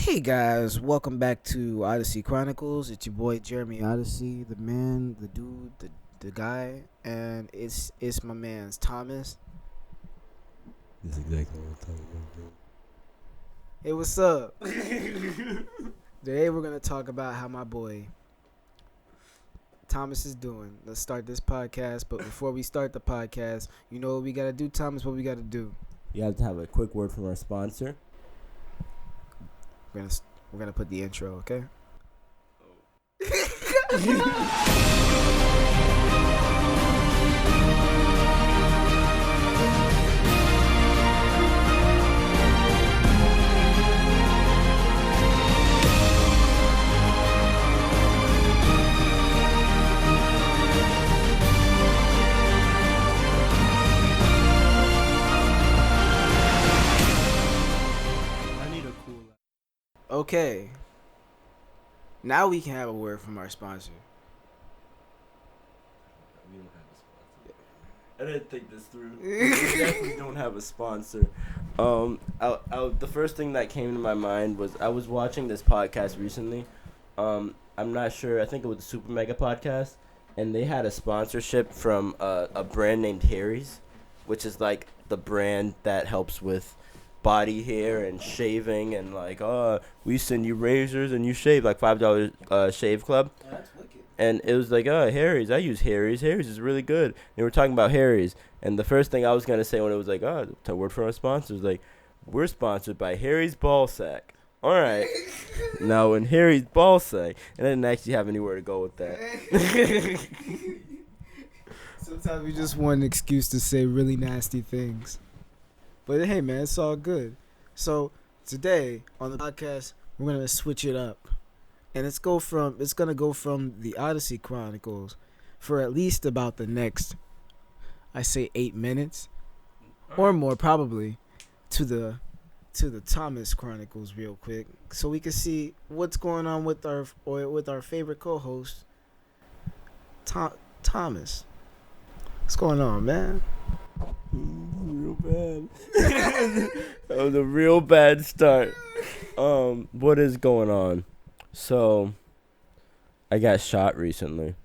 Hey guys, welcome back to Odyssey Chronicles. It's your boy Jeremy Odyssey, the man, the dude, the guy, and it's my man's Thomas. That's exactly what I'm talking about. Hey, what's up? Today we're gonna talk about how my boy Thomas is doing. Let's start this podcast, but before we start the podcast, you know what we gotta do, Thomas? What we gotta do? You have to have a quick word from our sponsor. We're gonna put the intro, okay? Okay. Now we can have a word from our sponsor. We don't have a sponsor. I didn't think this through. We definitely don't have a sponsor. The first thing that came to my mind was I was watching this podcast recently. I'm not sure. I think it was the Super Mega Podcast, and they had a sponsorship from a brand named Harry's, which is like the brand that helps with body hair and shaving and like, we send you razors and you shave, like $5 shave club. Oh, that's wicked. And it was like, Harry's. I use Harry's. Harry's is really good. And we're talking about Harry's. And the first thing I was going to say when it was like, the word from our sponsor was like, we're sponsored by Harry's Ball Sack. All right. Now, when Harry's Ball Sack, and I didn't actually have anywhere to go with that. Sometimes we just want an excuse to say really nasty things. But hey, man, it's all good. So today on the podcast, we're gonna switch it up, and it's gonna go from the Odyssey Chronicles for at least about the next, I say 8 minutes, or more probably, to the Thomas Chronicles real quick, so we can see what's going on with our favorite co-host, Thomas. What's going on, man? Real bad. That was a real bad start. What is going on? So, I got shot recently.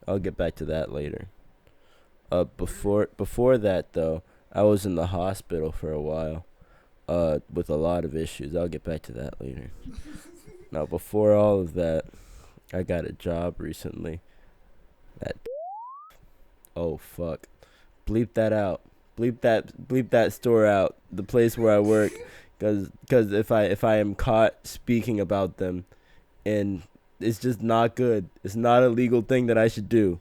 I'll get back to that later. Before that though, I was in the hospital for a while, with a lot of issues. I'll get back to that later. Now, before all of that, I got a job recently. Oh fuck. Bleep that out. Bleep that store out. The place where I work, because if I am caught speaking about them, and it's just not good. It's not a legal thing that I should do.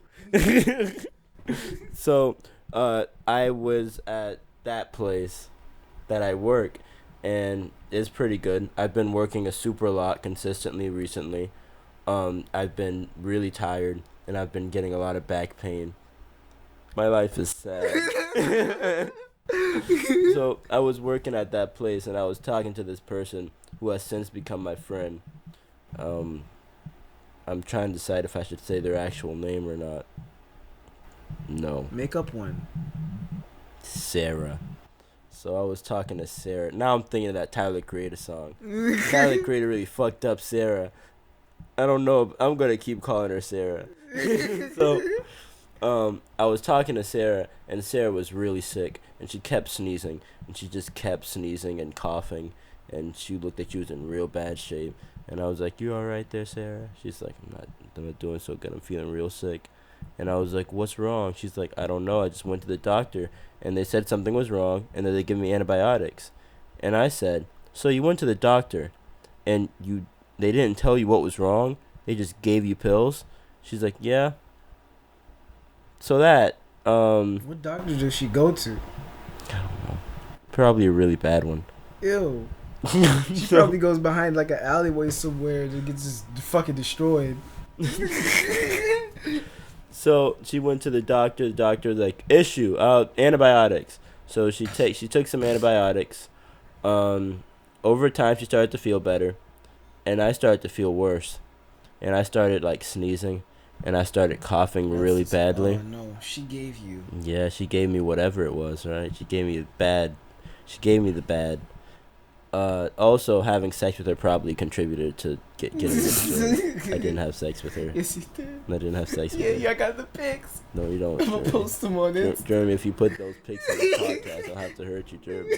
So, I was at that place that I work, and it's pretty good. I've been working a super lot consistently recently. I've been really tired, and I've been getting a lot of back pain. My life is sad. So I was working at that place, and I was talking to this person who has since become my friend. I'm trying to decide if I should say their actual name or not. No. Make up one. Sarah. So I was talking to Sarah. Now I'm thinking of that Tyler Creator song. Tyler Creator really fucked up Sarah. I don't know. I'm going to keep calling her Sarah. So I was talking to Sarah, and Sarah was really sick, and she kept sneezing, and she just kept sneezing and coughing, and she looked like she was in real bad shape. And I was like, "You all right there, Sarah?" She's like, I'm not doing so good. I'm feeling real sick." And I was like, "What's wrong?" She's like, "I don't know. I just went to the doctor, and they said something was wrong, and then they gave me antibiotics." And I said, "So you went to the doctor, and they didn't tell you what was wrong? They just gave you pills?" She's like, "Yeah." So that, What doctor does she go to? I don't know. Probably a really bad one. Ew. She probably goes behind like an alleyway somewhere and gets just fucking destroyed. So she went to the doctor. The doctor was like, "Issue, antibiotics." So she took some antibiotics. Over time she started to feel better, and I started to feel worse, and I started like sneezing. And I started coughing really badly. Oh no, she gave you. Yeah, she gave me whatever it was, right? She gave me the bad. Also, having sex with her probably contributed to getting into it. I didn't have sex with her. Yes, you did. I didn't have sex with her. Yeah, I got the pics. No, you don't. I'm gonna post them on it. Jeremy, if you put those pics on the podcast, I'll have to hurt you, Jeremy.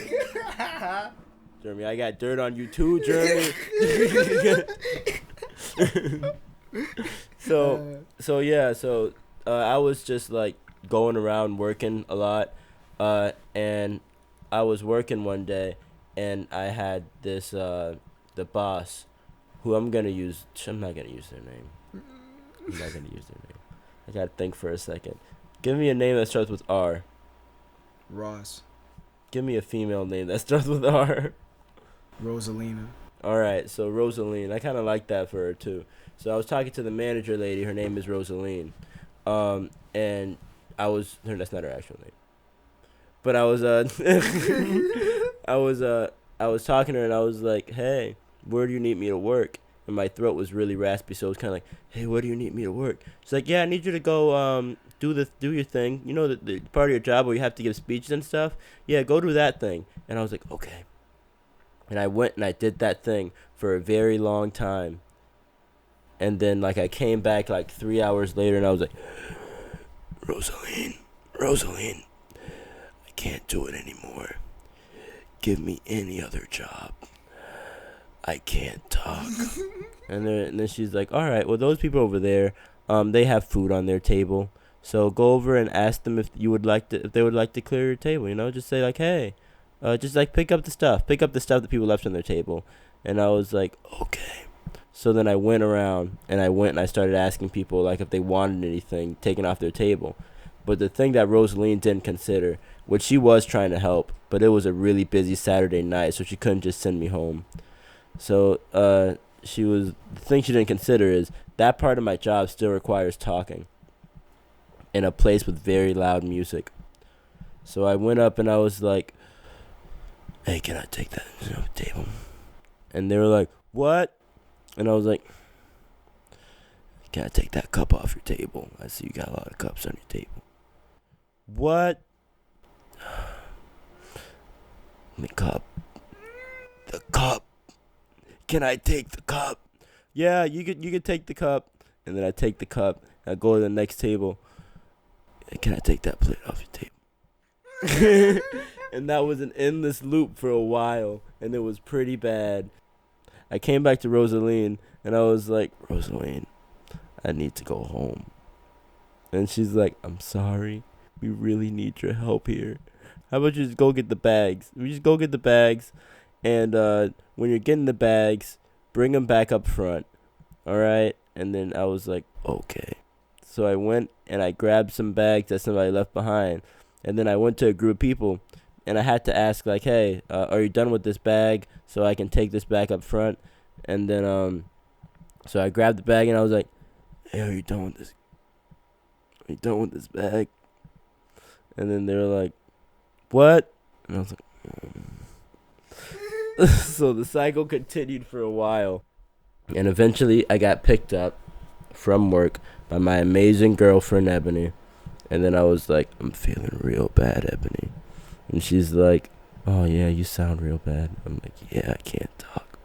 Jeremy, I got dirt on you too, Jeremy. So I was just like going around working a lot, and I was working one day, and I had this the boss, who I'm not gonna use their name. I gotta think for a second. Give me a name that starts with R. Ross. Give me a female name that starts with R. Rosalina. Alright, so Rosaline. I kind of like that for her, too. So I was talking to the manager lady. Her name is Rosaline. And that's not her actual name. But I was, I was talking to her, and I was like, hey, where do you need me to work? And my throat was really raspy, so it was kind of like, hey, where do you need me to work? She's like, yeah, I need you to go do your thing. You know, the part of your job where you have to give speeches and stuff? Yeah, go do that thing. And I was like, okay. And I went and I did that thing for a very long time. And then, like, I came back, like, 3 hours later, and I was like, Rosaline, I can't do it anymore. Give me any other job. I can't talk. And then she's like, all right, well, those people over there, they have food on their table. So go over and ask them if they would like to clear your table, you know? Just say, like, hey, just, like, pick up the stuff that people left on their table. And I was like, okay. So then I went around, and I started asking people, like, if they wanted anything taken off their table. But the thing that Rosaline didn't consider, which she was trying to help, but it was a really busy Saturday night, so she couldn't just send me home. So the thing she didn't consider is that part of my job still requires talking in a place with very loud music. So I went up and I was like, hey, can I take that table? And they were like, what? And I was like, can I take that cup off your table? I see you got a lot of cups on your table. What? The cup. Can I take the cup? Yeah, you could take the cup. And then I take the cup. And I go to the next table. Can I take that plate off your table? And that was an endless loop for a while. And it was pretty bad. I came back to Rosaline. And I was like, Rosaline, I need to go home. And she's like, I'm sorry. We really need your help here. How about you just go get the bags? And when you're getting the bags, bring them back up front. All right? And then I was like, okay. So I went and I grabbed some bags that somebody left behind. And then I went to a group of people. And I had to ask, like, hey, are you done with this bag so I can take this back up front? And then, so I grabbed the bag and I was like, hey, are you done with this? Are you done with this bag? And then they were like, what? And I was like, So the cycle continued for a while. And eventually I got picked up from work by my amazing girlfriend, Ebony. And then I was like, I'm feeling real bad, Ebony. And she's like, oh, yeah, you sound real bad. I'm like, yeah, I can't talk.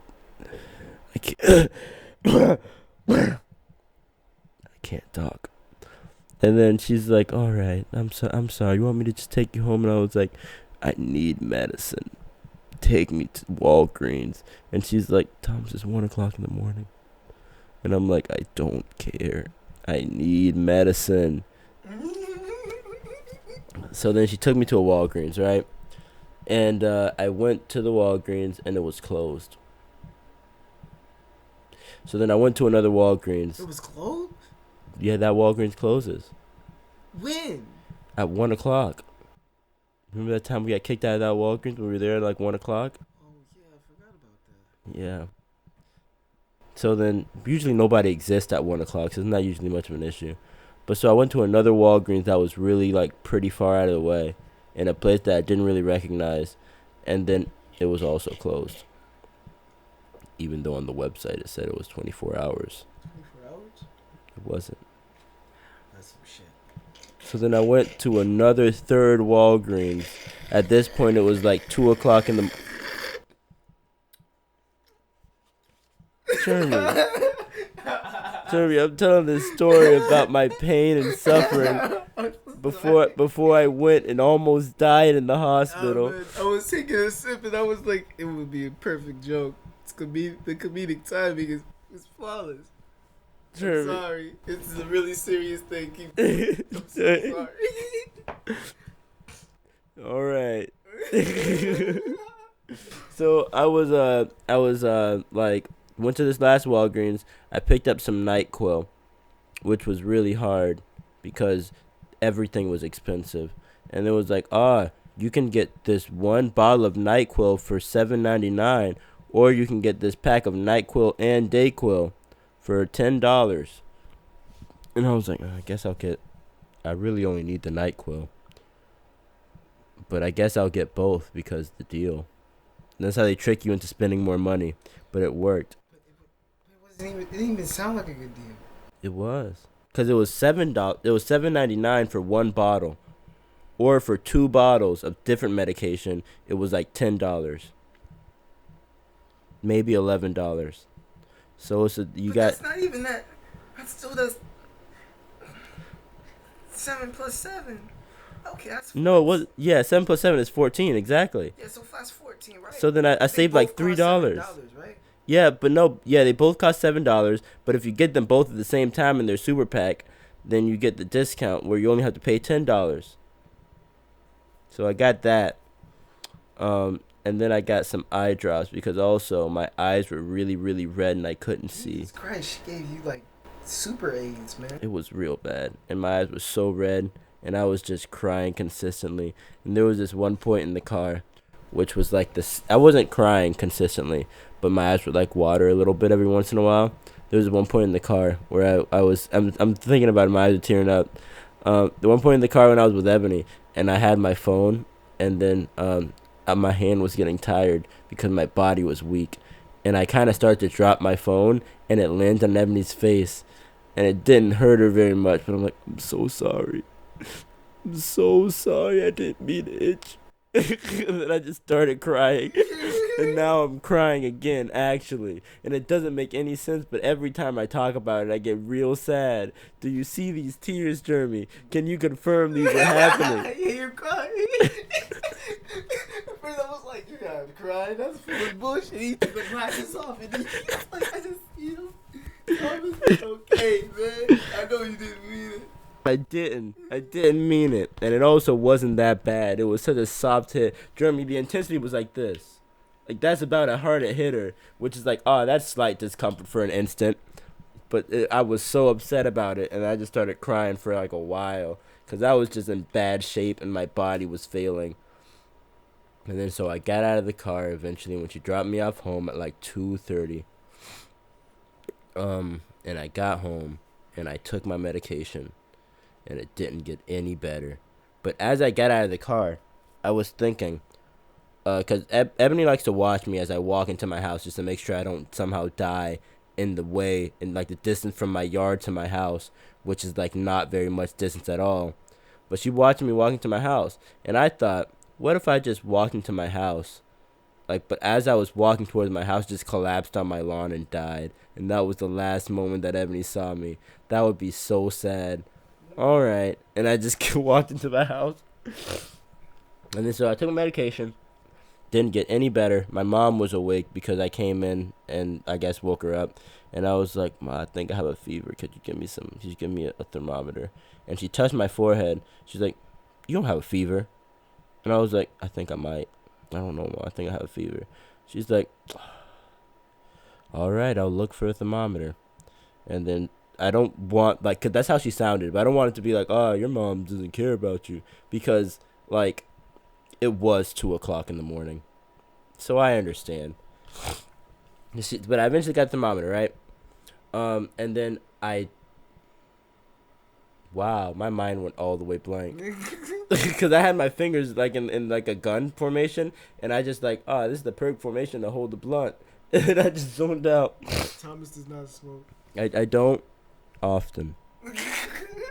I can't talk. And then she's like, all right, I'm sorry. You want me to just take you home? And I was like, I need medicine. Take me to Walgreens. And she's like, Thomas, it's 1 o'clock in the morning. And I'm like, I don't care. I need medicine. So then she took me to a Walgreens, right? And I went to the Walgreens, and it was closed. So then I went to another Walgreens. It was closed? Yeah, that Walgreens closes. When? At 1 o'clock. Remember that time we got kicked out of that Walgreens when we were there at like 1 o'clock? Oh, yeah, I forgot about that. Yeah. So then, usually nobody exists at 1 o'clock, so it's not usually much of an issue. But so I went to another Walgreens that was really like pretty far out of the way, in a place that I didn't really recognize, and then it was also closed. Even though on the website it said it was 24 hours. 24 hours? It wasn't. That's some shit. So then I went to another third Walgreens. At this point, it was like 2 o'clock in the... Jeremy. Jeremy, I'm telling this story about my pain and suffering before I went and almost died in the hospital. Man, I was taking a sip and I was like, it would be a perfect joke. The comedic timing is flawless. Jeremy. I'm sorry. This is a really serious thing. Keep going. I'm so sorry. All right. So I was like went to this last Walgreens. I picked up some NyQuil, which was really hard because everything was expensive, and it was like, you can get this one bottle of NyQuil for $7.99, or you can get this pack of NyQuil and DayQuil for $10. And I was like, I guess I really only need the NyQuil, but I guess I'll get both because the deal. And that's how they trick you into spending more money, but it worked. It didn't even sound like a good deal. It was, cause it was $7. It was $7.99 for one bottle, or for 2 bottles of different medication, it was like $10, maybe $11. So it's you got. That's not even that. That's still the 7 plus 7. Okay, that's 14. No, it was 7 plus 7 is 14 exactly. Yeah, so that's 14, right? So then I saved like $3. Right? Yeah, but no, they both cost $7. But if you get them both at the same time in their super pack, then you get the discount where you only have to pay $10. So I got that, and then I got some eye drops because also my eyes were really, really red and I couldn't see. Jesus Christ, she gave you like super AIDS, man. It was real bad, and my eyes were so red, and I was just crying consistently. And there was this one point in the car, which was like this. I wasn't crying consistently, but my eyes would like water a little bit every once in a while. There was one point in the car where I'm thinking about it, my eyes are tearing up. The one point in the car when I was with Ebony, and I had my phone, and then my hand was getting tired because my body was weak, and I kind of started to drop my phone, and it landed on Ebony's face, and it didn't hurt her very much, but I'm like, I'm so sorry. I'm so sorry, I didn't mean to itch. And then I just started crying. And now I'm crying again, actually. And it doesn't make any sense, but every time I talk about it, I get real sad. Do you see these tears, Jeremy? Can you confirm these are happening? Yeah, you're crying. At first I was like, you gotta cry. That's full of bullshit. He took the glasses off and he was like, I just, I was like, okay, man. I know you didn't mean it. I didn't mean it. And it also wasn't that bad. It was such a soft hit. Jeremy, the intensity was like this. Like, that's about how hard it hit her, which is like, that's slight discomfort for an instant. But I was so upset about it, and I just started crying for like a while, because I was just in bad shape, and my body was failing. And then so I got out of the car eventually when she dropped me off home at like 2:30. And I got home, and I took my medication, and it didn't get any better. But as I got out of the car, I was thinking, because Ebony likes to watch me as I walk into my house just to make sure I don't somehow die in the way, in like the distance from my yard to my house, which is like not very much distance at all. But she watched me walk into my house, and I thought, what if I just walked into my house? But as I was walking towards my house, just collapsed on my lawn and died. And that was the last moment that Ebony saw me. That would be so sad. All right. And I just walked into my house. And then so I took medication. Didn't get any better. My mom was awake because I came in and I guess woke her up. And I was like, Ma, I think I have a fever. Could you give me a thermometer? And she touched my forehead. She's like, you don't have a fever. And I was like, I think I might. I don't know, Ma. I think I have a fever. She's like, all right, I'll look for a thermometer. And then I don't want, like, cause that's how she sounded. But I don't want it to be like, your mom doesn't care about you. Because, like, it was 2 o'clock in the morning. So I understand. But I eventually got the thermometer, right? And then wow, my mind went all the way blank. Because I had my fingers like in like a gun formation, and I just like, this is the perfect formation to hold the blunt. And I just zoned out. Thomas does not smoke. I don't often.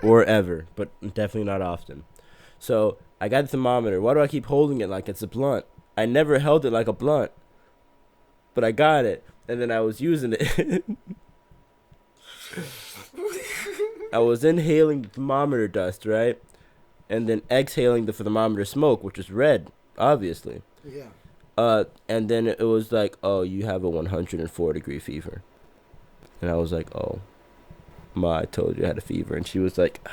Or ever, but definitely not often. So I got the thermometer. Why do I keep holding it like it's a blunt? I never held it like a blunt. But I got it. and then I was using it. I was inhaling thermometer dust, right? And then exhaling the thermometer smoke, which is red, obviously. Yeah. And then it was like, oh, you have a 104-degree fever. And I was like, oh, Ma, I told you I had a fever. And she was like,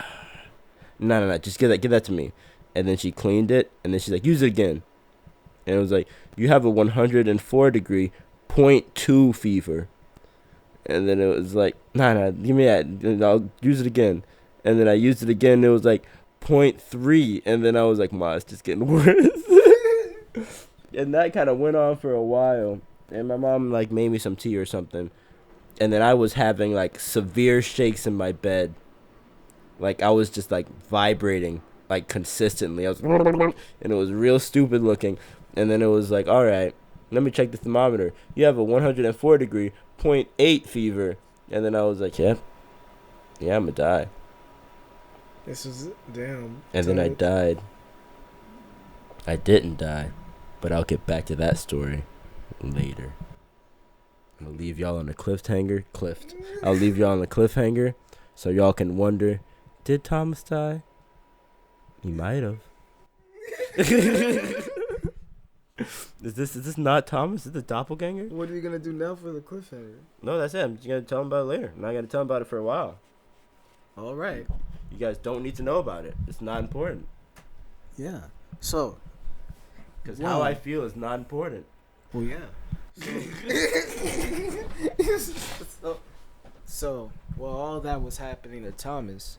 no, just give that to me. And then she cleaned it, and then she's like, use it again. And it was like, you have a 104-degree, 0.2 fever. And then it was like, nah, give me that. And I'll use it again. And then I used it again, and it was like 0.3. And then I was like, Ma, it's just getting worse. And that kind of went on for a while. And my mom, like, made me some tea or something. And then I was having, like, severe shakes in my bed. Like, I was just, like, vibrating, like, consistently. I was, and it was real stupid looking. And then it was like, all right, let me check the thermometer. You have a 104-degree, 0.8 fever. And then I was like, yeah, I'm going to die. This was it? Damn. And then I died. I didn't die. But I'll get back to that story later. I'm going to leave y'all on a cliffhanger. I'll leave y'all on a cliffhanger so y'all can wonder, did Thomas die? He might have. Is this not Thomas? Is this the doppelganger? What are you gonna do now for the cliffhanger? No, that's it. I'm just gonna tell him about it later. I'm not gonna tell him about it for a while. All right. You guys don't need to know about it. It's not important. Yeah. So. Because how I feel is not important. Well, yeah. So, while all that was happening to Thomas,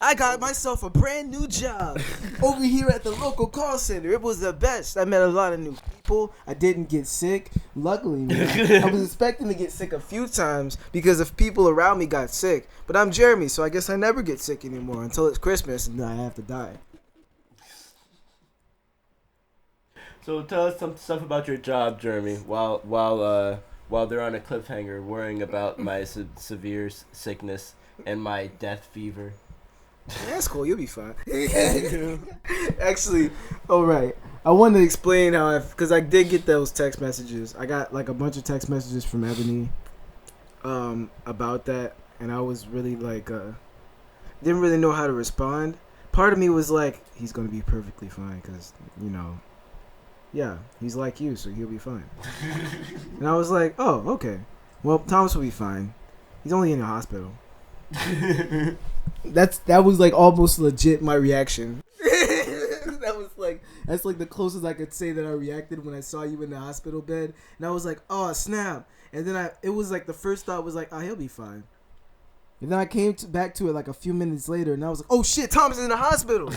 I got myself a brand new job over here at the local call center. It was the best. I met a lot of new people. I didn't get sick. Luckily, man. I was expecting to get sick a few times because if people around me got sick. But I'm Jeremy, so I guess I never get sick anymore until it's Christmas and then I have to die. So tell us some stuff about your job, Jeremy, while they're on a cliffhanger worrying about my severe sickness and my death fever. That's cool. You'll be fine. Actually, all right. I wanted to explain how because I did get those text messages. I got like a bunch of text messages from Ebony, about that, and I was really like, didn't really know how to respond. Part of me was like, he's gonna be perfectly fine, cause yeah, he's like you, so he'll be fine. And I was like, oh, okay. Well, Thomas will be fine. He's only in the hospital. That was like almost legit my reaction. That's like the closest I could say that I reacted when I saw you in the hospital bed, and I was like, oh snap. And then it was like the first thought was like, oh, he'll be fine. And then I came back to it like a few minutes later, and I was like, oh shit, Thomas is in the hospital.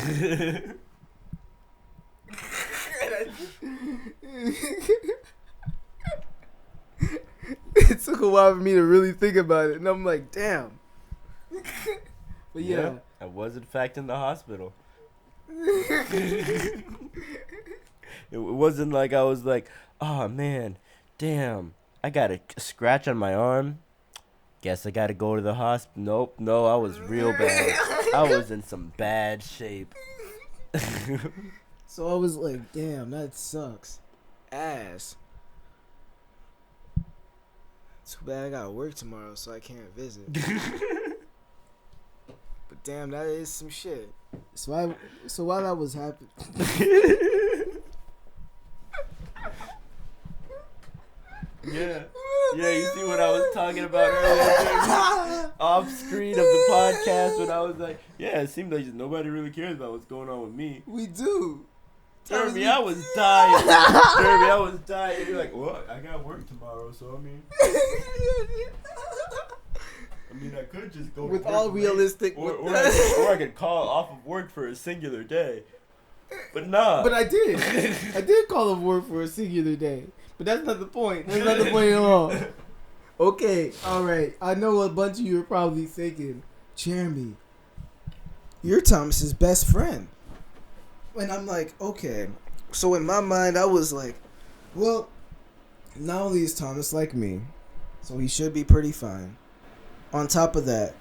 It took a while for me to really think about it, and I'm like, damn. But yeah, I was in fact in the hospital. It wasn't like I was like, oh man, damn, I got a scratch on my arm. Guess I gotta go to the hospital. Nope, no, I was real bad. I was in some bad shape. So I was like, damn, that sucks. Ass. Too bad I gotta work tomorrow, so I can't visit. But damn, that is some shit. So while that was happening, yeah, you see what I was talking about earlier, off screen of the podcast, when I was like, yeah, it seemed like nobody really cares about what's going on with me. We do. Jeremy, I was dying. You're like, well, I got work tomorrow, so I mean, I could just go with to work all realistic, or I could call off of work for a singular day. But nah. But I did. I did call off work for a singular day. But that's not the point. That's not the point at all. Okay, all right. I know a bunch of you are probably thinking, Jeremy, you're Thomas's best friend. And I'm like, okay. So in my mind, I was like, well, not only is Thomas like me, so he should be pretty fine. On top of that,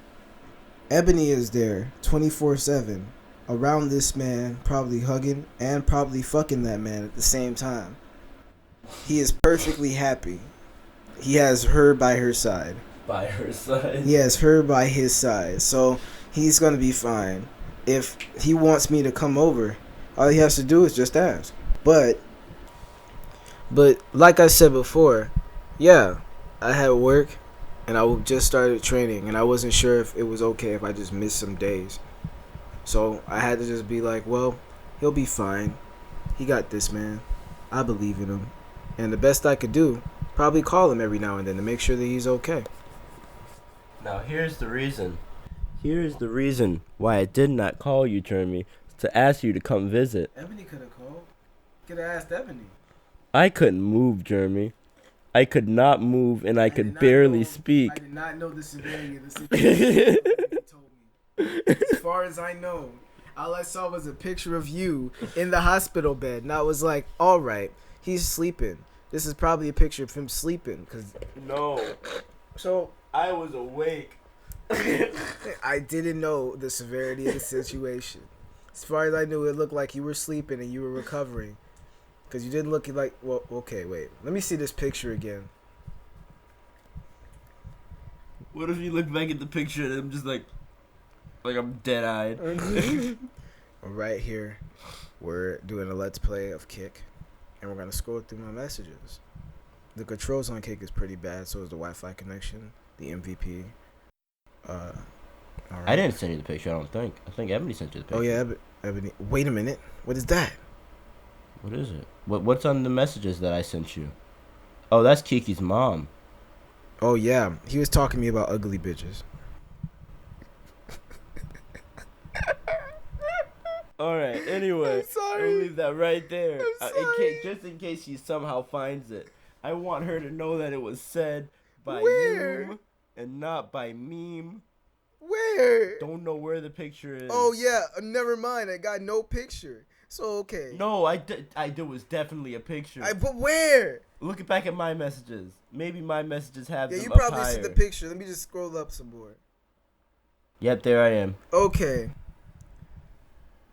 Ebony is there 24/7 around this man, probably hugging and probably fucking that man at the same time. He is perfectly happy. He has her by her side. By her side. He has her by his side. So he's gonna be fine. If he wants me to come over, all he has to do is just ask. But like I said before, yeah, I had work and I just started training and I wasn't sure if it was okay if I just missed some days. So I had to just be like, well, he'll be fine. He got this, man. I believe in him. And the best I could do, probably call him every now and then to make sure that he's okay. Now here's the reason. Here's the reason why I did not call you, Jeremy, to ask you to come visit. Ebony could have called. Could have asked Ebony. I couldn't move, Jeremy. I could not move, and I could barely speak. I did not know the severity of the situation. He told me. As far as I know, all I saw was a picture of you in the hospital bed, and I was like, all right, he's sleeping. This is probably a picture of him sleeping. No. So I was awake. I didn't know the severity of the situation. As far as I knew, it looked like you were sleeping and you were recovering. Because you didn't look like... Well, okay, wait. Let me see this picture again. What if you look back at the picture and I'm just like I'm dead-eyed? Right here, we're doing a Let's Play of Kick. And we're going to scroll through my messages. The controls on Kick is pretty bad. So is the Wi-Fi connection. The MVP. All right. I didn't send you the picture, I don't think. I think Ebony sent you the picture. Oh, yeah, Ebony. Wait a minute. What is that? What is it? What's on the messages that I sent you? Oh, that's Kiki's mom. Oh, yeah. He was talking to me about ugly bitches. Alright, anyway. I'm sorry. I'll leave that right there. I'm sorry. Just in case she somehow finds it. I want her to know that it was said by Where? you and not by meme. Where? Don't know where the picture is. Oh, yeah. Never mind. I got no picture. So, okay. No, there was definitely a picture. But where? Look back at my messages. Maybe my messages have Yeah, them you up probably see higher. the picture. Let me just scroll up some more. Yep, there I am. Okay.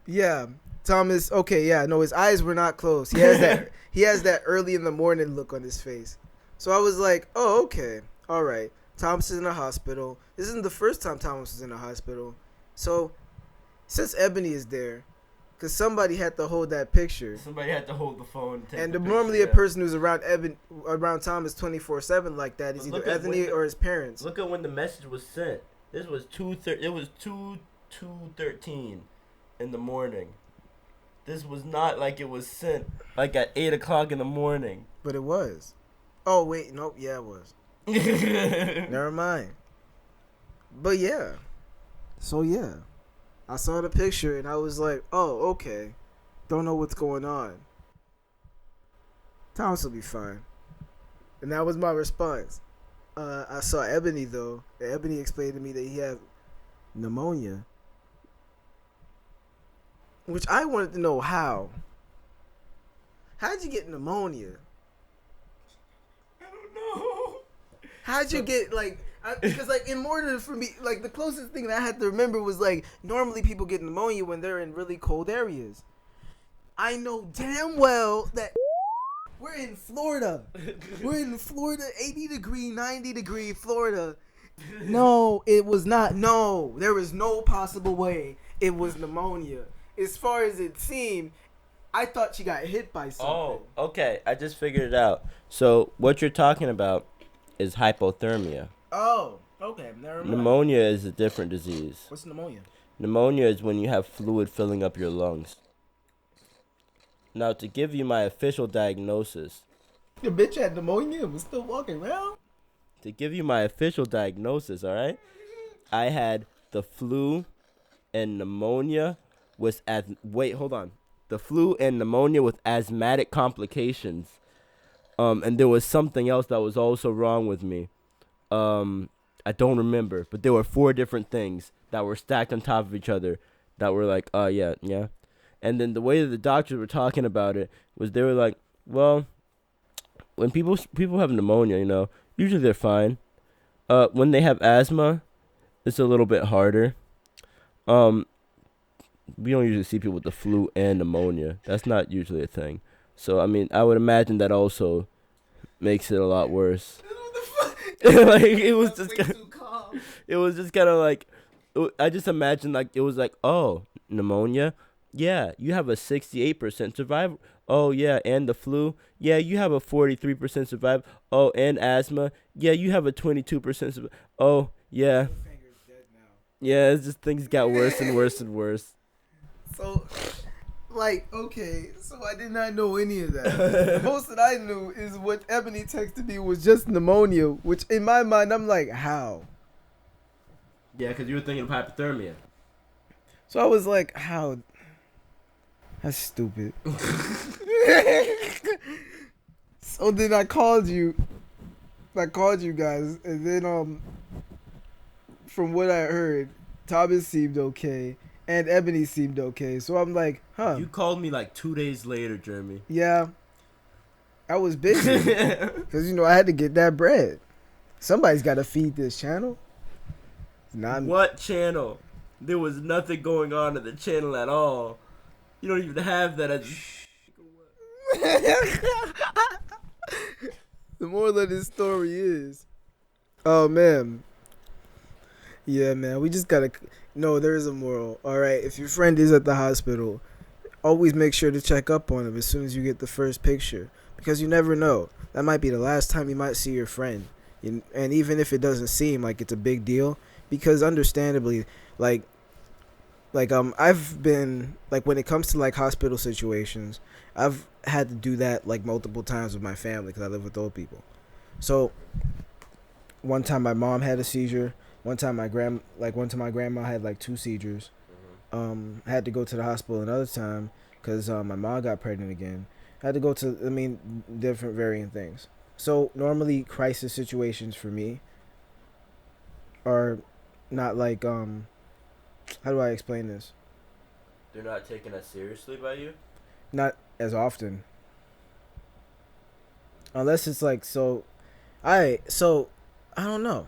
Yeah. Thomas, okay, yeah. No, his eyes were not closed. He has that he has that early in the morning look on his face. So I was like, oh, okay. All right. Thomas is in the hospital. This isn't the first time Thomas was in the hospital. So since Ebony is there, because somebody had to hold that picture. Somebody had to hold the phone. And normally a person who's around Thomas 24/7 like that is either Ebony or his parents. Look at when the message was sent. This was 2:13 in the morning. This was not like it was sent like at 8 o'clock in the morning. But it was. Oh wait, nope, yeah it was. Never mind. But yeah. So yeah. I saw the picture and I was like, oh, okay. Don't know what's going on. Thomas will be fine. And that was my response. I saw Ebony though. And Ebony explained to me that he had pneumonia. Which I wanted to know how. How'd you get pneumonia? I don't know. How'd you get because in order for me, like the closest thing that I had to remember was like normally people get pneumonia when they're in really cold areas. I know damn well that we're in Florida. We're in Florida, 80 degree, 90 degree Florida. No, it was not. No, there was no possible way it was pneumonia. As far as it seemed, I thought she got hit by something. Oh, okay. I just figured it out. So what you're talking about is hypothermia. Oh, okay. Never mind. Pneumonia is a different disease. What's pneumonia? Pneumonia is when you have fluid filling up your lungs. Now, to give you my official diagnosis. The bitch had pneumonia and was still walking around? To give you my official diagnosis, all right? I had the flu and pneumonia with the flu and pneumonia with asthmatic complications. And there was something else that was also wrong with me. I don't remember, but there were 4 different things that were stacked on top of each other that were like, yeah. And then the way that the doctors were talking about it was they were like, well, when people have pneumonia, usually they're fine. When they have asthma, it's a little bit harder. We don't usually see people with the flu and pneumonia. That's not usually a thing. So, I mean, I would imagine that also makes it a lot worse. What the Like it was just Way kinda, too calm. it was just kind of like I just imagined like it was like, oh, pneumonia, yeah, you have a 68% survival. Oh yeah, and the flu, yeah, you have a 43% survival. Oh, and asthma, yeah, you have a 22% survival. Oh yeah, Cliffhanger's dead now. yeah, it's just things got worse and worse and worse. So, like, okay, so I did not know any of that. The most that I knew is what Ebony texted me was just pneumonia, which in my mind I'm like, how? Yeah, because you were thinking of hypothermia. So I was like, how? That's stupid. So then I called you. I called you guys, and then from what I heard, Thomas seemed okay, and Ebony seemed okay. So I'm like, huh? You called me like 2 days later, Jeremy. Yeah, I was busy because I had to get that bread. Somebody's got to feed this channel. Not What channel? There was nothing going on at the channel at all. You don't even have that as. The moral of this story is, oh man, yeah, man, we just gotta. No, there is a moral. All right, if your friend is at the hospital, always make sure to check up on him as soon as you get the first picture, because you never know. That might be the last time you might see your friend, and even if it doesn't seem like it's a big deal, because understandably, I've been like when it comes to like hospital situations, I've had to do that like multiple times with my family because I live with old people. So one time my mom had a seizure. One time my grandma had like two seizures. I had to go to the hospital another time because my mom got pregnant again. I had to go to different varying things. So normally crisis situations for me are not like how do I explain this? They're not taken as seriously by you? Not as often. Unless it's like I don't know.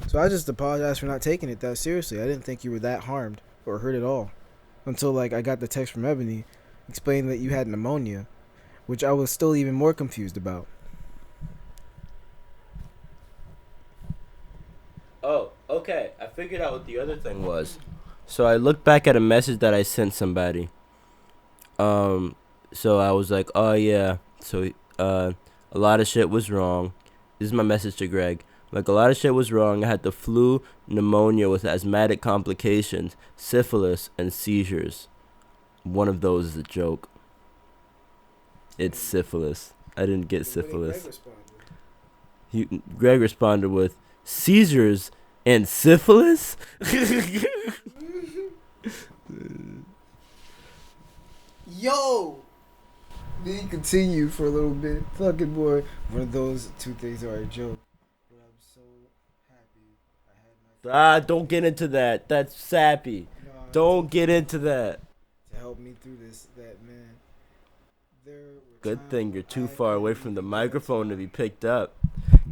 So I just apologize for not taking it that seriously. I didn't think you were that harmed or hurt at all. Until like I got the text from Ebony explaining that you had pneumonia, which I was still even more confused about. Oh, okay. I figured out what the other thing was. So I looked back at a message that I sent somebody. So I was like, oh yeah. So a lot of shit was wrong. This is my message to Greg. Like, a lot of shit was wrong. I had the flu, pneumonia with asthmatic complications, syphilis, and seizures. One of those is a joke. It's syphilis. I didn't get syphilis. Greg responded with seizures and syphilis. Yo! Then he continued for a little bit. Fucking boy. One of those two things are a joke. But I'm so happy I had my Don't get into that. That's sappy. Don't get into that. to help me through that man. There were Good thing times you're where too I far away couldn't from the even microphone to get be picked up.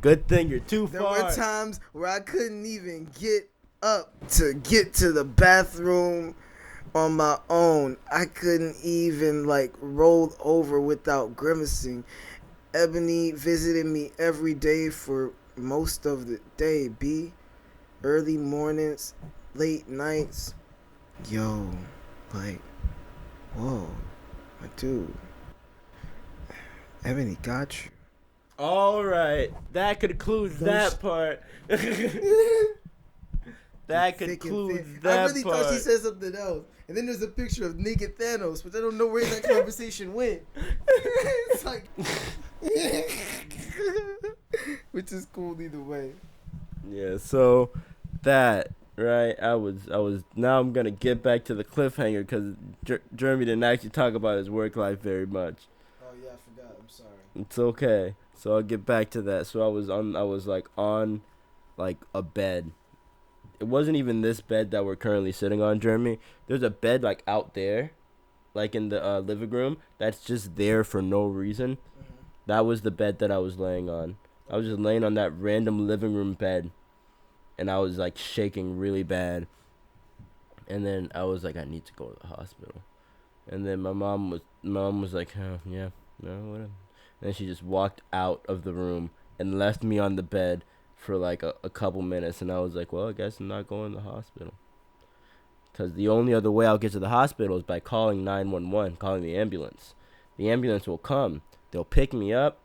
Good thing you're too There far. were times where I couldn't even get up to get to the bathroom on my own. I couldn't even like roll over without grimacing. Ebony visited me every day for most of the day. B, early mornings, late nights. Yo, like, whoa, my dude. Ebony got you. All right, that concludes that part. That concludes that I really part. thought she said something else. And then there's a picture of naked Thanos, but I don't know where that conversation went. It's like, which is cool either way. Yeah, so that right, I was. Now I'm gonna get back to the cliffhanger because Jeremy didn't actually talk about his work life very much. Oh yeah, I forgot. I'm sorry. It's okay. So I'll get back to that. So I was on like a bed. It wasn't even this bed that we're currently sitting on, Jeremy. There's a bed like out there, like in the living room. That's just there for no reason. Mm-hmm. That was the bed that I was laying on. I was just laying on that random living room bed, and I was like shaking really bad. And then I was like, I need to go to the hospital. And then my mom was like, oh, yeah, no, whatever. And then she just walked out of the room and left me on the bed for like a couple minutes, and I was like, well, I guess I'm not going to the hospital. Because the only other way I'll get to the hospital is by calling 911, calling the ambulance. The ambulance will come. They'll pick me up.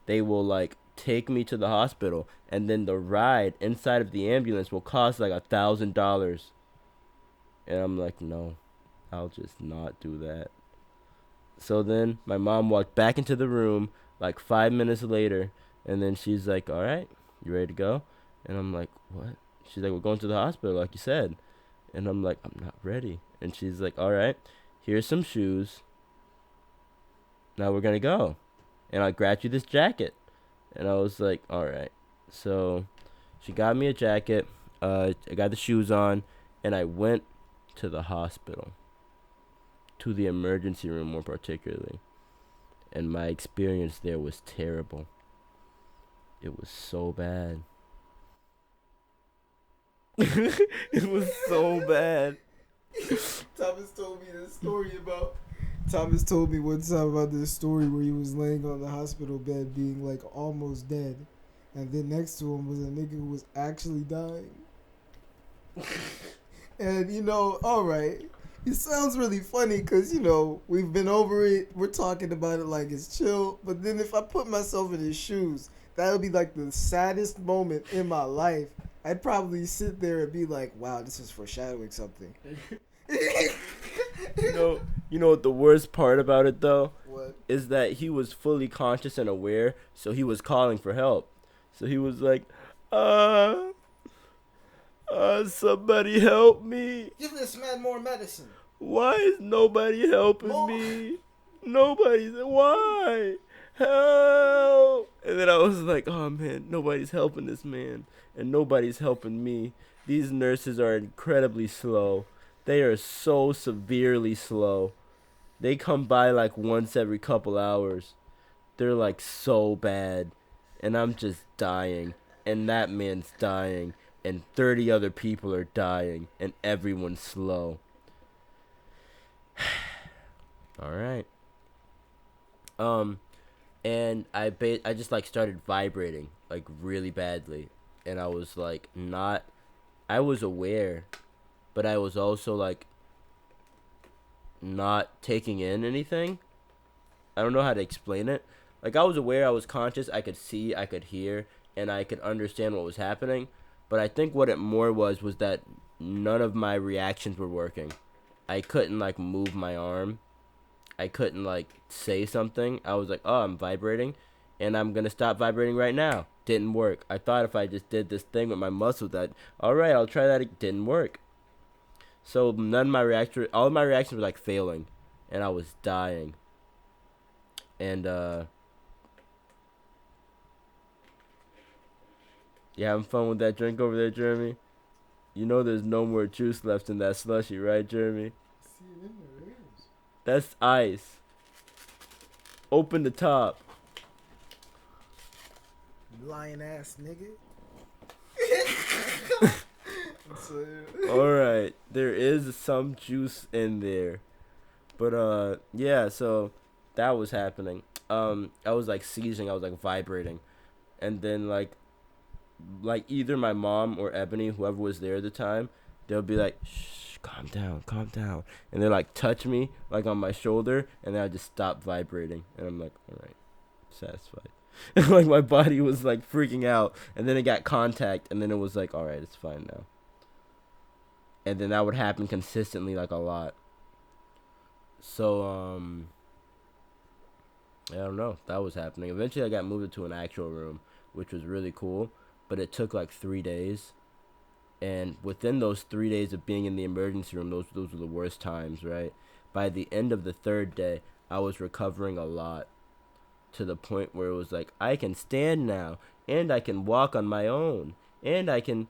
They will, like, take me to the hospital. And then the ride inside of the ambulance will cost, like, $1,000. And I'm like, no, I'll just not do that. So then my mom walked back into the room, like, 5 minutes later. And then she's like, all right, you ready to go? And I'm like, what? She's like, we're going to the hospital, like you said. And I'm like, I'm not ready. And she's like, all right, here's some shoes. Now we're going to go. And I grabbed you this jacket. And I was like, all right. So she got me a jacket. I got the shoes on. And I went to the hospital. To the emergency room more particularly. And my experience there was terrible. It was so bad. It was so bad. Thomas told me this story about. Thomas told me one time about this story where he was laying on the hospital bed, being like almost dead, and then next to him was a nigga who was actually dying. And all right, it sounds really funny because we've been over it. We're talking about it like it's chill, but then if I put myself in his shoes, that would be like the saddest moment in my life. I'd probably sit there and be like, wow, this is foreshadowing something. You know what the worst part about it, though? What? Is that he was fully conscious and aware, so he was calling for help. So he was like, somebody help me. Give this man more medicine. Why is nobody helping me? Why? Help! And then I was like, oh man, nobody's helping this man. And nobody's helping me. These nurses are incredibly slow. They are so severely slow. They come by like once every couple hours. They're like so bad. And I'm just dying. And that man's dying. And 30 other people are dying. And everyone's slow. Alright. And I just like started vibrating like really badly. And I was like I was aware, but I was also like not taking in anything. I don't know how to explain it. Like I was aware, I was conscious, I could see, I could hear, and I could understand what was happening. But I think what it more was that none of my reactions were working. I couldn't like move my arm. I couldn't like say something. I was like, oh, I'm vibrating, and I'm gonna stop vibrating right now. Didn't work. I thought if I just did this thing with my muscles that, all right, I'll try that. It didn't work. So all of my reactions were like failing, and I was dying. And you having fun with that drink over there, Jeremy? You know there's no more juice left in that slushy, right, Jeremy? See it in there, it is. That's ice. Open the top. Lying ass nigga. Alright, there is some juice in there. But yeah, so that was happening. I was like seizing, I was like vibrating. And then like either my mom or Ebony, whoever was there at the time, they'll be like, shh, calm down. And they like touch me like on my shoulder, and then I just stop vibrating. And I'm like, alright, satisfied. Like my body was like freaking out, and then it got contact, and then it was like, all right, it's fine now. And then that would happen consistently, like a lot. So I don't know, that was happening. Eventually I got moved into an actual room, which was really cool, but it took like 3 days. And within those 3 days of being in the emergency room, those were the worst times, right? By the end of the 3rd day, I was recovering a lot, to the point where it was like, I can stand now, and I can walk on my own, and I can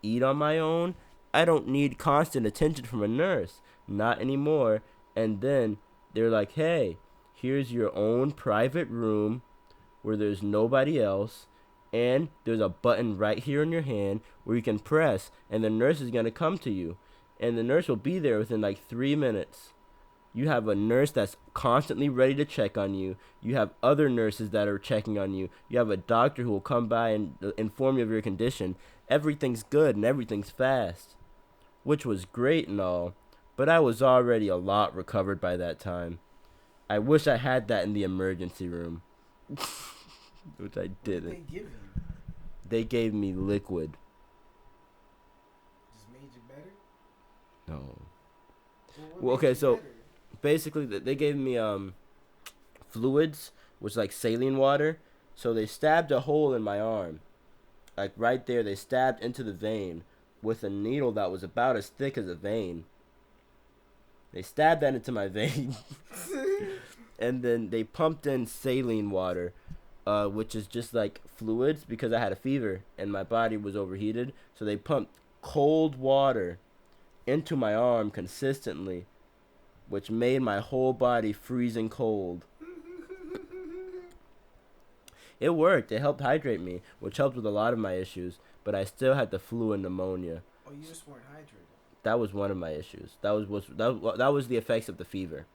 eat on my own. I don't need constant attention from a nurse, not anymore. And then they're like, hey, here's your own private room where there's nobody else, and there's a button right here in your hand where you can press, and the nurse is going to come to you, and the nurse will be there within like 3 minutes. You have a nurse that's constantly ready to check on you. You have other nurses that are checking on you. You have a doctor who will come by and inform you of your condition. Everything's good and everything's fast, which was great and all, but I was already a lot recovered by that time. I wish I had that in the emergency room, which I What did didn't. they give you? They gave me liquid. Just made you better? No. What Well, made okay, you so better? basically they gave me fluids, which is like saline water. So they stabbed a hole in my arm, like right there. They stabbed into the vein with a needle that was about as thick as a vein. They stabbed that into my vein, and then they pumped in saline water, which is just like fluids because I had a fever and my body was overheated. So they pumped cold water into my arm consistently, which made my whole body freezing cold. It worked. It helped hydrate me, which helped with a lot of my issues, but I still had the flu and pneumonia. Oh, you just weren't hydrated. That was one of my issues. That was the effects of the fever.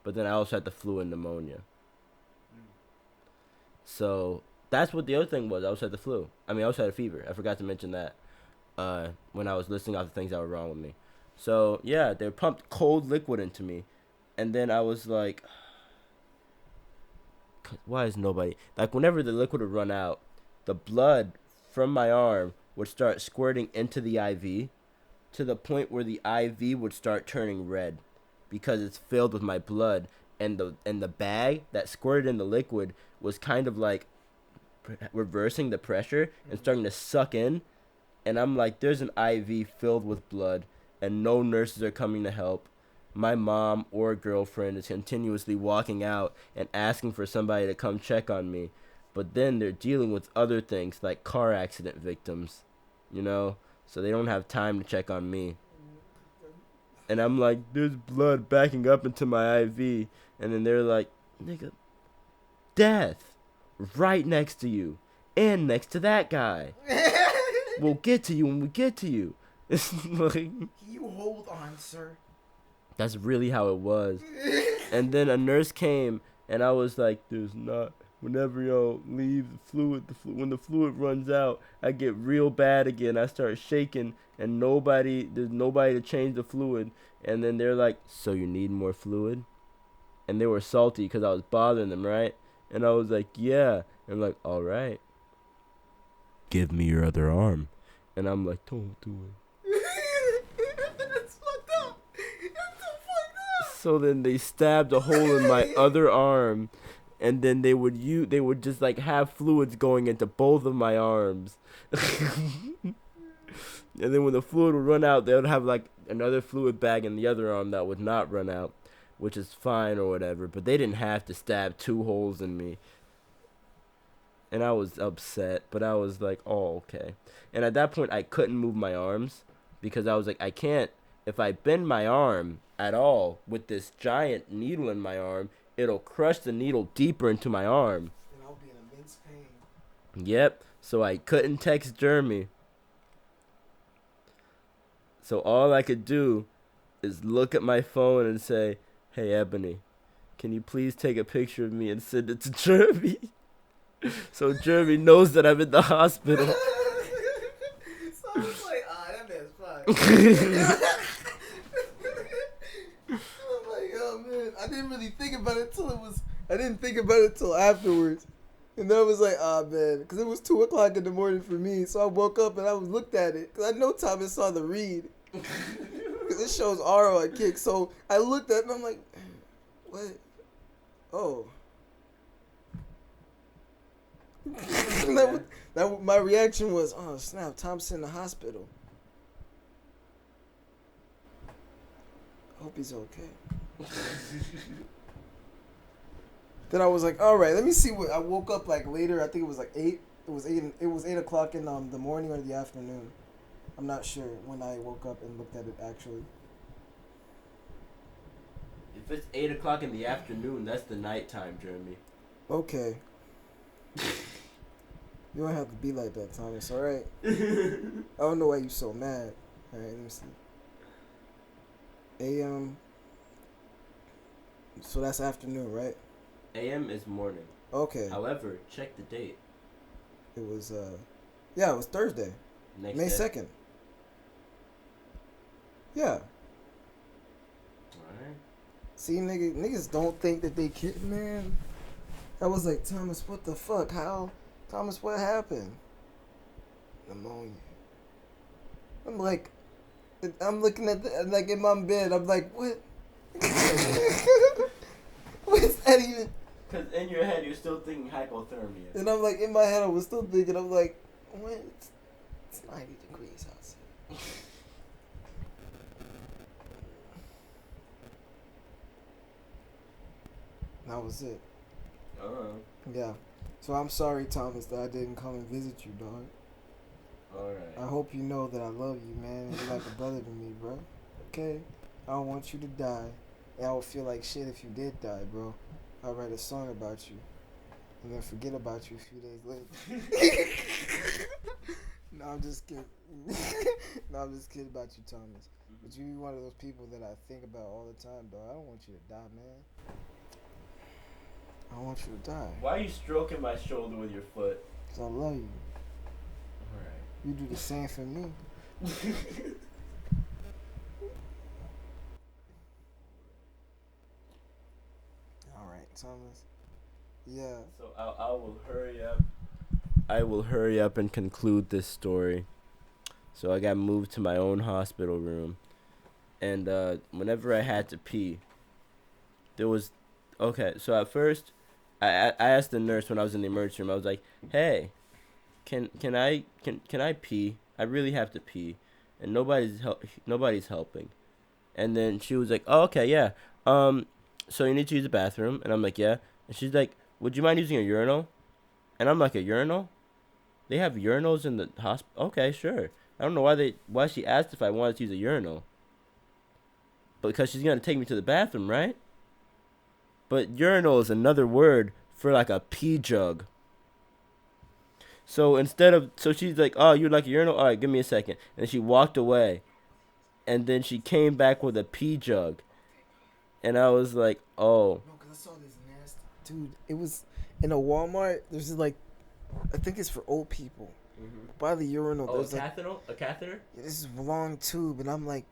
But then I also had the flu and pneumonia. So that's what the other thing was. I also had the flu. I mean, I also had a fever. I forgot to mention that when I was listing off the things that were wrong with me. So yeah, they pumped cold liquid into me, and then I was like, why is nobody like? Whenever the liquid would run out, the blood from my arm would start squirting into the IV, to the point where the IV would start turning red, because it's filled with my blood, and the bag that squirted in the liquid was kind of like reversing the pressure and starting to suck in, and I'm like, there's an IV filled with blood, and no nurses are coming to help. My mom or girlfriend is continuously walking out and asking for somebody to come check on me, but then they're dealing with other things like car accident victims, you know, so they don't have time to check on me. And I'm like, there's blood backing up into my IV, and then they're like, nigga, death right next to you and next to that guy. We'll get to you when we get to you. It's like, You hold on, sir. that's really how it was. And then a nurse came, and I was like, there's not. Whenever y'all leave when the fluid runs out, I get real bad again. I start shaking, and there's nobody to change the fluid. And then they're like, so you need more fluid? And they were salty because I was bothering them, right? And I was like, yeah. And like, all right. Give me your other arm. And I'm like, don't do it. That's fucked up. That's so fucked up. So then they stabbed a hole in my other arm, and then they would just like have fluids going into both of my arms. And then when the fluid would run out, they would have like another fluid bag in the other arm that would not run out, which is fine or whatever. But they didn't have to stab 2 holes in me. And I was upset, but I was like, oh, okay. And at that point, I couldn't move my arms because I was like, I can't. If I bend my arm at all with this giant needle in my arm, it'll crush the needle deeper into my arm. And I'll be in immense pain. Yep. So I couldn't text Jeremy. So all I could do is look at my phone and say, hey, Ebony, can you please take a picture of me and send it to Jeremy? So Jeremy knows that I'm in the hospital. So I was like, that man's fine. I'm like, oh man, I didn't really think about it I didn't think about it till afterwards. And then I was like, man, because it was 2 o'clock in the morning for me. So I woke up and I looked at it, because I know Thomas saw the read. Because it shows RO at kick. So I looked at it and I'm like, what? Oh. My reaction was, oh snap, Tom's in the hospital. Hope he's okay. Then I was like, all right, let me see what I woke up like later. I think it was like 8. It was 8 o'clock in the morning or the afternoon. I'm not sure when I woke up and looked at it actually. If it's 8 o'clock in the afternoon, that's the nighttime, Jeremy. Okay. You don't have to be like that, Thomas. All right. I don't know why you so mad. All right, let me see. AM So that's afternoon, right? AM is morning. Okay. However, check the date. It was yeah, it was Thursday, Next May day. 2nd. Yeah. Alright. See, niggas don't think that they kidding, man. I was like, Thomas, what the fuck? How? Thomas, what happened? Pneumonia. I'm like, I'm looking at like in my bed. I'm like, what? What's that even? Because in your head, you're still thinking hypothermia. And I'm like, in my head, I was still thinking. I'm like, what? It's 90 degrees outside. That was it. Yeah. So I'm sorry, Thomas, that I didn't come and visit you, dog. Alright. I hope you know that I love you, man. And you're like a brother to me, bro. Okay? I don't want you to die. And I would feel like shit if you did die, bro. I'll write a song about you. And then forget about you a few days later. No, I'm just kidding. No, I'm just kidding about you, Thomas. But you one of those people that I think about all the time, dog. I don't want you to die, man. I don't want you to die. Why are you stroking my shoulder with your foot? Because I love you. Alright. You do the same for me. Alright, Thomas. Yeah. So I will hurry up. I will hurry up and conclude this story. So I got moved to my own hospital room. And whenever I had to pee, there was... Okay, so at first, I asked the nurse when I was in the emergency room, I was like, hey, can I pee? I really have to pee. And nobody's helping. And then she was like, oh, okay, yeah. So you need to use the bathroom? And I'm like, yeah. And she's like, would you mind using a urinal? And I'm like, a urinal? They have urinals in the hospital? Okay, sure. I don't know why she asked if I wanted to use a urinal. Because she's going to take me to the bathroom, right? But urinal is another word for like a pee jug. So so she's like, oh, you'd like a urinal? All right, give me a second. And she walked away. And then she came back with a pee jug. And I was like, oh. No, because I saw this nasty. Dude, it was in a Walmart. There's like, I think it's for old people. Mm-hmm. By the urinal. Oh, there's a like, catheter? A catheter? yeah, this is a long tube. And I'm like,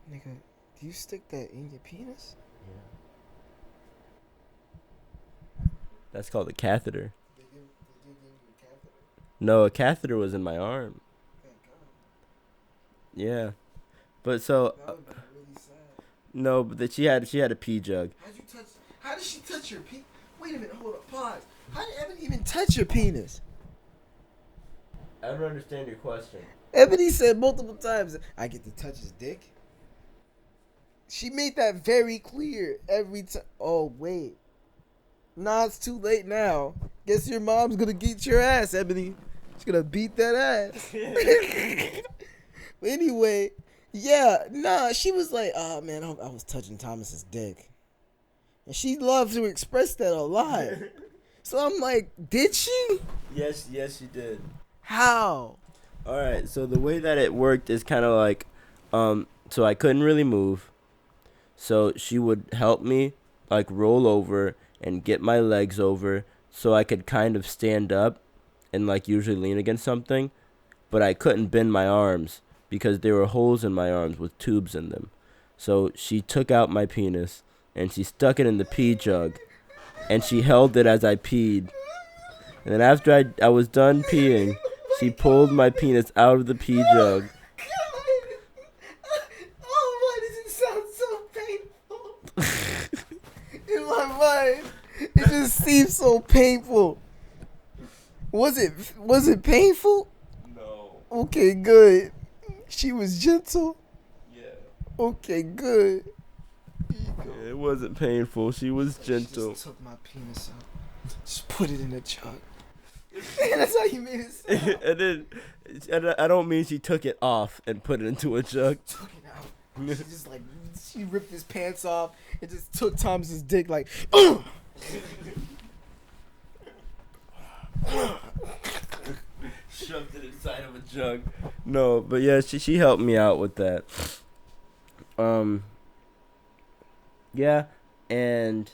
nigga, do you stick that in your penis? Yeah. That's called a catheter. They give you a catheter? No, a catheter was in my arm. Thank God. Yeah. But so That would be really sad. no, but that she had a pee jug. How did she touch your penis? Wait a minute, hold up, pause. How did Ebony even touch your penis? I don't understand your question. Ebony said multiple times, I get to touch his dick. She made that very clear every time. Oh, wait. Nah, it's too late now. Guess your mom's gonna get your ass, Ebony. She's gonna beat that ass. But anyway, yeah, nah, she was like, oh man, I was touching Thomas's dick. And she loved to express that a lot. So I'm like, did she? Yes, she did. How? All right, so the way that it worked is kind of like, so I couldn't really move. So she would help me, like, roll over and get my legs over so I could kind of stand up and, like, usually lean against something. But I couldn't bend my arms because there were holes in my arms with tubes in them. So she took out my penis and she stuck it in the pee jug and she held it as I peed. And then after I was done peeing, she pulled my penis out of the pee jug. Oh, why does it sound so painful? In my mind, it just seems so painful. Was it painful? No. Okay, good. She was gentle. Yeah. Okay, good. It wasn't painful. She was gentle. She just took my penis out. Just put it in a jug. That's how you made it sound. and I don't mean she took it off and put it into a jug. Took it out. She just like, she ripped his pants off and just took Thomas's dick like, shoved it inside of a jug. No, but yeah, she helped me out with that. Yeah, And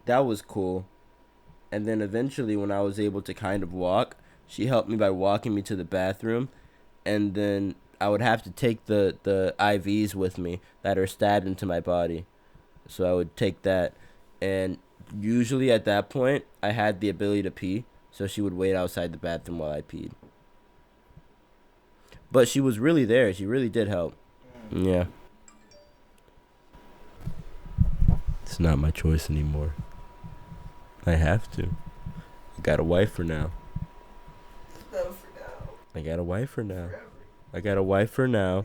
that was cool. And then eventually, when I was able to kind of walk, she helped me by walking me to the bathroom. And then I would have to take the IVs with me that are stabbed into my body. So I would take that. And usually at that point, I had the ability to pee. So she would wait outside the bathroom while I peed. But she was really there. She really did help. Yeah. It's not my choice anymore. I have to. I got a wife for now. I got a wife for now. I got a wife for now.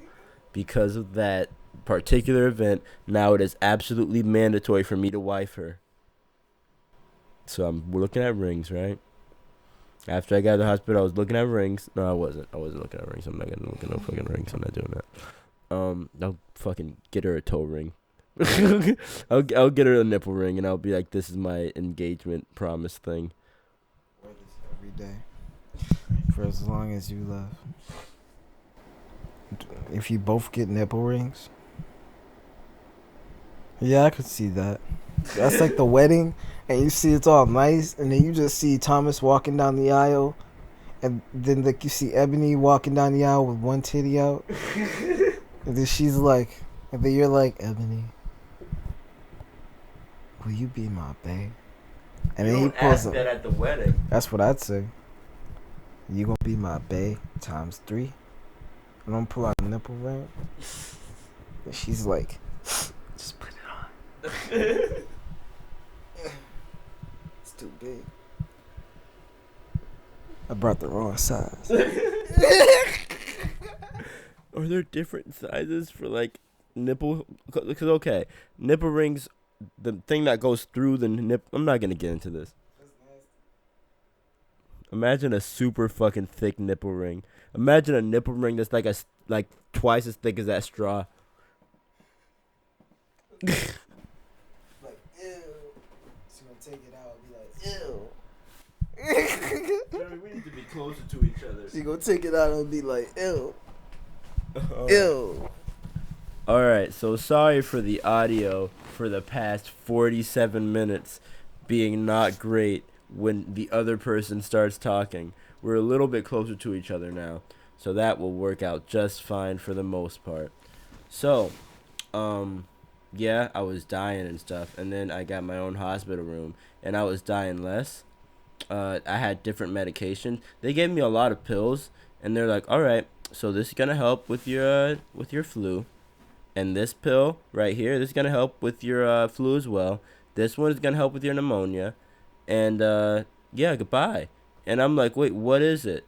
Because of that particular event, now it is absolutely mandatory for me to wife her. So I'm looking at rings, right? After I got to the hospital, I was looking at rings. No, I wasn't. I wasn't looking at rings. I'm not gonna look at no fucking rings. I'm not doing that. I'll fucking get her a toe ring. I'll get her a nipple ring, and I'll be like, this is my engagement promise thing. Wear this every day for as long as you love. If you both get nipple rings, yeah, I could see that. That's like the wedding, and you see it's all nice, and then you just see Thomas walking down the aisle, and then like you see Ebony walking down the aisle with one titty out, and then she's like, and then you're like, Ebony, will you be my babe? And You then don't he pulls ask that at the wedding. That's what I'd say. You gonna be my bae times 3? I'm gonna pull out a nipple ring. And she's like, just put it on. It's too big. I brought the wrong size. Are there different sizes for like nipple? Because okay, nipple rings, the thing that goes through the nip. I'm not gonna get into this. Imagine a super fucking thick nipple ring. Imagine a nipple ring that's like twice as thick as that straw. Like, ew. She's gonna take it out and be like, ew. Jeremy, we need to be closer to each other. She gonna take it out and be like, ew. Ew. Alright, so sorry for the audio for the past 47 minutes being not great when the other person starts talking. We're a little bit closer to each other now, so that will work out just fine for the most part. So, yeah, I was dying and stuff, and then I got my own hospital room, and I was dying less. I had different medications. They gave me a lot of pills, and they're like, all right, so this is gonna help with your flu, and this pill right here, this is gonna help with your flu as well. This one is gonna help with your pneumonia, and yeah, goodbye. And I'm like, wait, what is it?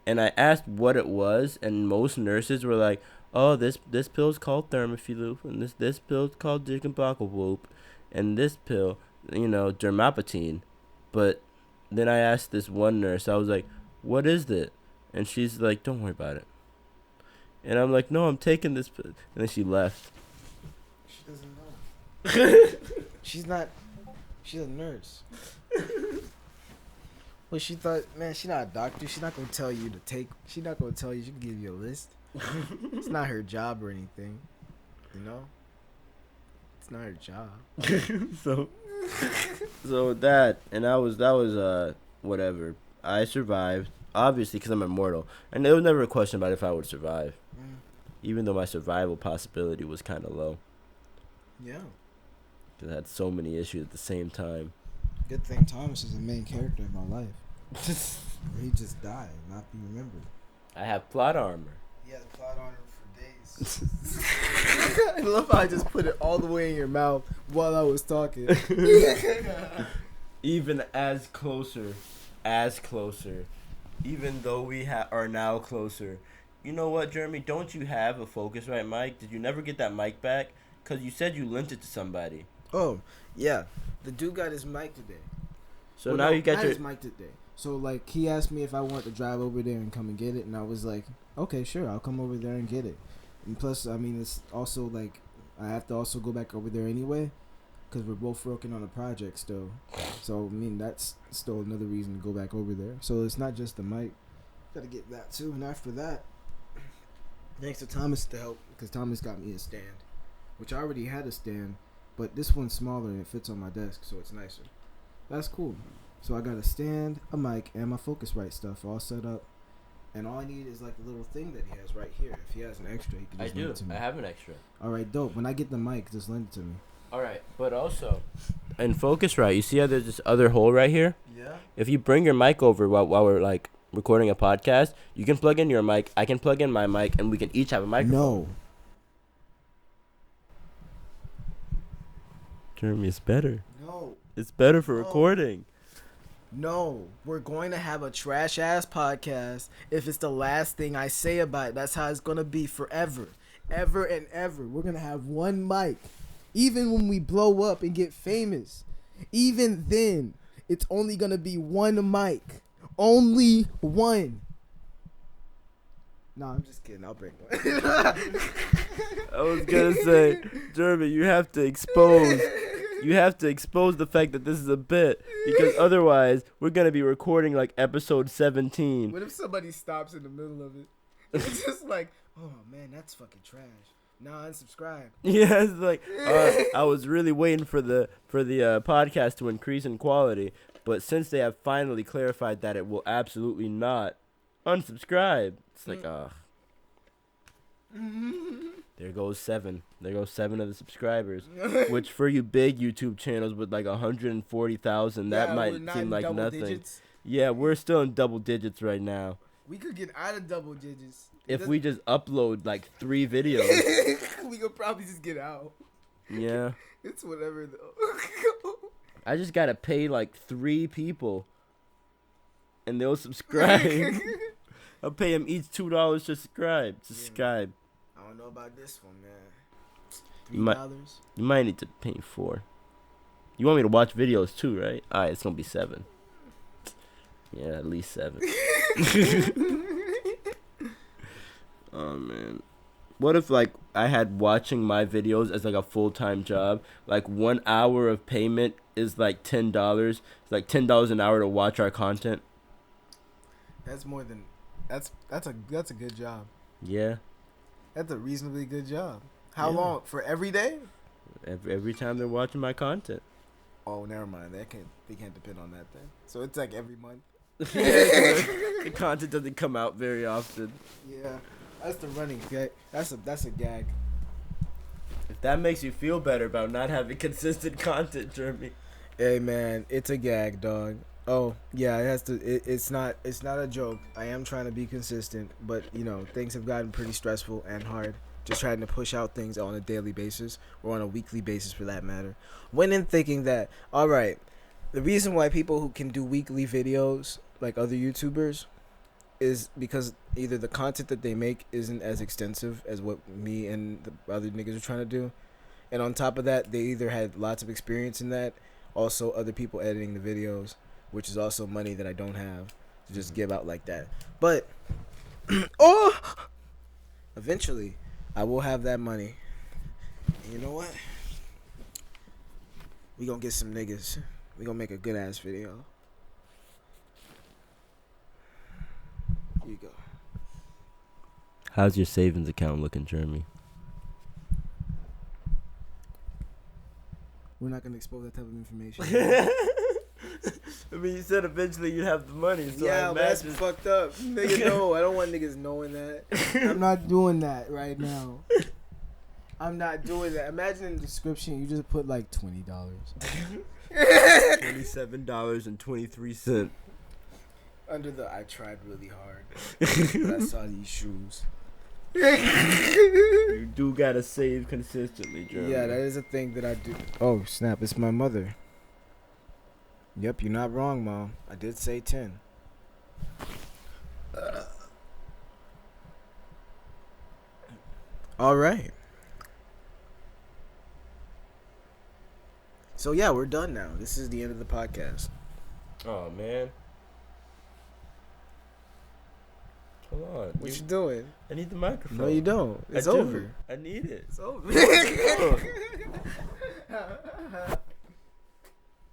And I asked what it was, and most nurses were like, oh, this pill's called Thermoflu, and this pill's called Whoop, and this pill, Dermapatine. But then I asked this one nurse, I was like, what is it? And she's like, don't worry about it. And I'm like, no, I'm taking this pill. And then she left. She doesn't know. She's a nurse. Well, she thought, man, she's not a doctor. She's not going to tell you to take. She's not going to tell you. She can give you a list. It's not her job or anything. You know? It's not her job. So that was whatever. I survived, obviously, because I'm immortal. And there was never a question about if I would survive. Even though my survival possibility was kind of low. Yeah. Because I had so many issues at the same time. Good thing Thomas is the main character of my life. He just died, not be remembered. I have plot armor. He has plot armor for days. I love how I just put it all the way in your mouth while I was talking. Even as closer, even though we are now closer. You know what, Jeremy? Don't you have a Focusrite mic? Did you never get that mic back? Because you said you lent it to somebody. Oh, yeah. The dude got his mic today. So now you got his mic today. So, like, he asked me if I wanted to drive over there and come and get it. And I was like, okay, sure. I'll come over there and get it. And plus, I mean, it's also, like, I have to also go back over there anyway. Because we're both working on a project still. So, I mean, that's still another reason to go back over there. So, it's not just the mic. Got to get that, too. And after that, thanks to Thomas to help. Because Thomas got me a stand. Which I already had a stand. but this one's smaller and it fits on my desk, so it's nicer. That's cool. So I got a stand, a mic, and my Focusrite stuff all set up. And all I need is like a little thing that he has right here. If he has an extra, he can just lend it to me. I have an extra. All right, dope. When I get the mic, just lend it to me. All right, but also in Focusrite, you see how there's this other hole right here? Yeah. If you bring your mic over while we're like recording a podcast, you can plug in your mic. I can plug in my mic, and we can each have a microphone. No. Jeremy, it's better. No. It's better for recording. No, we're going to have a trash ass podcast if it's the last thing I say about it. That's how it's going to be forever. Ever and ever. We're going to have one mic. Even when we blow up and get famous, even then, it's only going to be one mic. Only one. No, I'm just kidding. I'll bring one. I was going to say, Jeremy, you have to expose the fact that this is a bit, because otherwise we're going to be recording like episode 17. What if somebody stops in the middle of it? It's just like, oh man, that's fucking trash. Nah, unsubscribe. Yeah, it's like I was really waiting for the podcast to increase in quality, but since they have finally clarified that it will absolutely not, unsubscribe. It's like, there goes 7. There goes 7 of the subscribers. Which for you big YouTube channels with like 140,000, that might seem like nothing. Digits. Yeah, we're still in double digits right now. We could get out of double digits. If we just upload like 3 videos. We could probably just get out. Yeah. It's whatever though. I just gotta pay like 3 people, and they'll subscribe. I'll pay them each $2 to subscribe. Subscribe. I don't know about this one, man. $3. You might need to pay 4. You want me to watch videos too, right? All right, it's gonna be 7. Yeah, at least 7. Oh man, what if like I had watching my videos as like a full-time job? Like 1 hour of payment is like $10. It's like $10 an hour to watch our content. That's more than that's a good job. Yeah. That's a reasonably good job. How long? For every day? Every time they're watching my content. Oh, never mind. They can't depend on that then. So it's like every month. The content doesn't come out very often. Yeah, that's the running gag. That's a gag. If that makes you feel better about not having consistent content, Jeremy. Hey man, it's a gag, dog. Oh yeah, it has to. It's not a joke. I am trying to be consistent, but you know things have gotten pretty stressful and hard. Just trying to push out things on a daily basis or on a weekly basis for that matter. Went in thinking that, all right, the reason why people who can do weekly videos like other YouTubers is because either the content that they make isn't as extensive as what me and the other niggas are trying to do. And on top of that, they either had lots of experience in that, also other people editing the videos, which is also money that I don't have to just give out like that. But, eventually, I will have that money. And you know what? We gonna get some niggas. We gonna make a good ass video. Here you go. How's your savings account looking, Jeremy? We're not gonna expose that type of information. I mean, you said eventually you'd have the money. So yeah, that's fucked up. Nigga, no, I don't want niggas knowing that. I'm not doing that right now. I'm not doing that. Imagine in the description you just put like $20. $27.23. Under the I tried really hard, but I saw these shoes. You do gotta save consistently, Jeremy. Yeah, that is a thing that I do. Oh snap! It's my mother. Yep, you're not wrong, Mom. I did say 10. All right. So yeah, we're done now. This is the end of the podcast. Oh man. Hold on. What you doing? I need the microphone. No, you don't. It's over. I need it. It's over.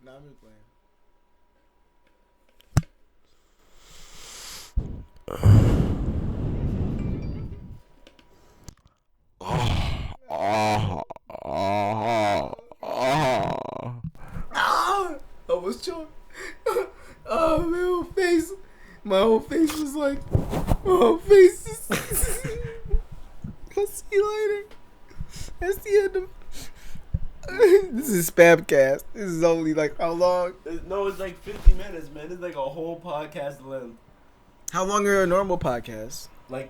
Nah, I'm just playing. My whole face was like, my whole face is. I'll see you later. That's the end of. This is Spamcast. This is only like how long? No, it's like 50 minutes, man. It's like a whole podcast length. How long are a normal podcast? Like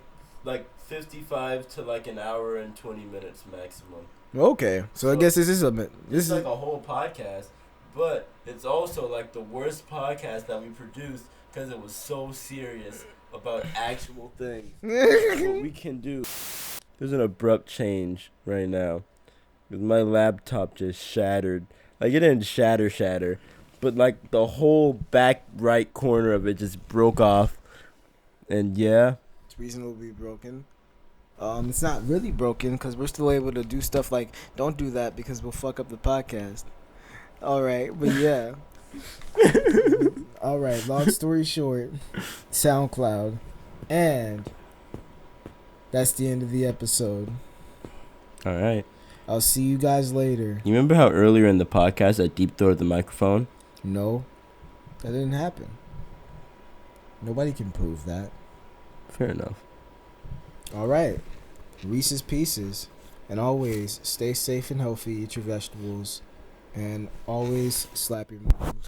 55 to like an hour and 20 minutes maximum. Okay, so I guess this is a This is like a whole podcast, but it's also like the worst podcast that we produced because it was so serious about actual things. What we can do. There's an abrupt change right now. Because my laptop just shattered. Like, it didn't shatter, but like the whole back right corner of it just broke off. And yeah. It's reasonably broken. It's not really broken because we're still able to do stuff like don't do that because we'll fuck up the podcast. All right, but yeah. All right. Long story short, SoundCloud, and that's the end of the episode. All right. I'll see you guys later. You remember how earlier in the podcast I deep-throated the microphone? No, that didn't happen. Nobody can prove that. Fair enough. All right. Reese's Pieces. And always stay safe and healthy. Eat your vegetables. And always slap your moms.